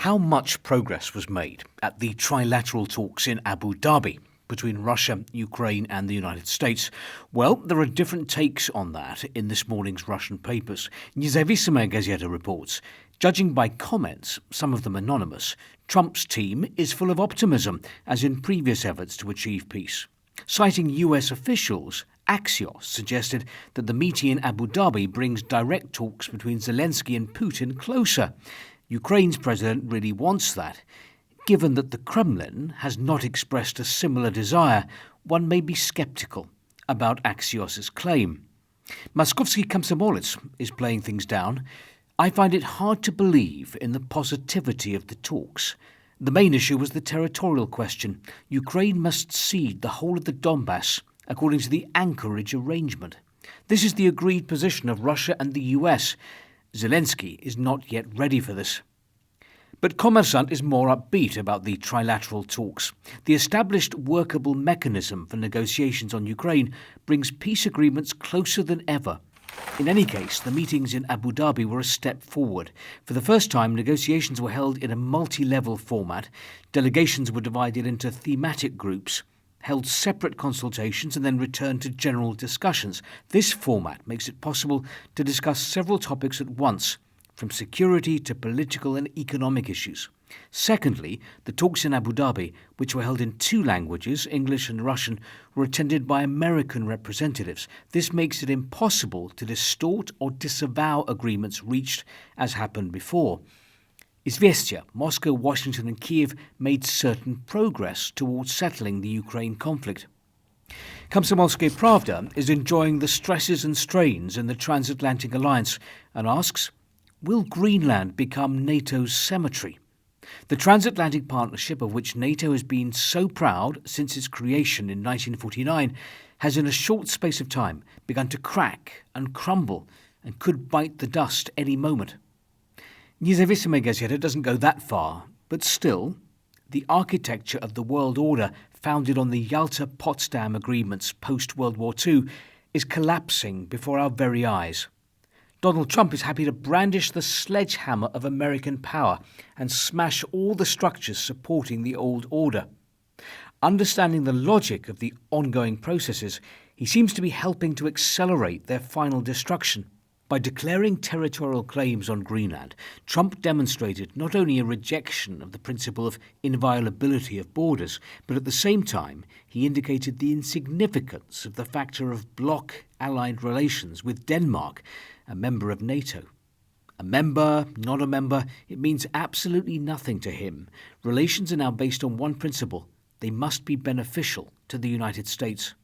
How much progress was made at the Trilateral talks in Abu Dhabi between Russia, Ukraine and the United States? Well, there are different takes on that in this morning's Russian papers. Nezavissimaya Gazeta reports, judging by comments, some of them anonymous, Trump's team is full of optimism, as in previous efforts to achieve peace. Citing US officials, Axios suggested that the meeting in Abu Dhabi brings direct talks between Zelensky and Putin closer. Ukraine's president really wants that. Given that the Kremlin has not expressed a similar desire, one may be sceptical about Axios' claim. Moskovsky Komsomolets is playing things down. I find it hard to believe in the positivity of the talks. The main issue was the territorial question. Ukraine must cede the whole of the Donbass, according to the Anchorage arrangement. This is the agreed position of Russia and the US. Zelensky is not yet ready for this. But Kommersant is more upbeat about the trilateral talks. The established workable mechanism for negotiations on Ukraine brings peace agreements closer than ever. In any case, the meetings in Abu Dhabi were a step forward. For the first time, negotiations were held in a multi-level format. Delegations were divided into thematic groups, held separate consultations and then returned to general discussions. This format makes it possible to discuss several topics at once, from security to political and economic issues. Secondly, the talks in Abu Dhabi, which were held in two languages, English and Russian, were attended by American representatives. This makes it impossible to distort or disavow agreements reached as happened before. Izvestia, Moscow, Washington and Kiev made certain progress towards settling the Ukraine conflict. Komsomolskaya Pravda is enjoying the stresses and strains in the transatlantic alliance and asks, will Greenland become NATO's cemetery? The transatlantic partnership, of which NATO has been so proud since its creation in 1949, has in a short space of time begun to crack and crumble and could bite the dust any moment. Nezavissimaya Gazeta doesn't go that far, but still, the architecture of the world order founded on the Yalta-Potsdam agreements post-World War II is collapsing before our very eyes. Donald Trump is happy to brandish the sledgehammer of American power and smash all the structures supporting the old order. Understanding the logic of the ongoing processes, he seems to be helping to accelerate their final destruction. By declaring territorial claims on Greenland, Trump demonstrated not only a rejection of the principle of inviolability of borders, but at the same time he indicated the insignificance of the factor of bloc-allied relations with Denmark, a member of NATO. A member, not a member, it means absolutely nothing to him. Relations are now based on one principle: they must be beneficial to the United States.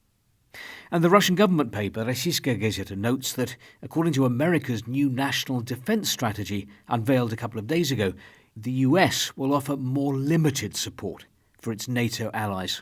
And the Russian government paper, Rossiyskaya Gazeta, notes that, according to America's new national defense strategy unveiled a couple of days ago, the US will offer more limited support for its NATO allies.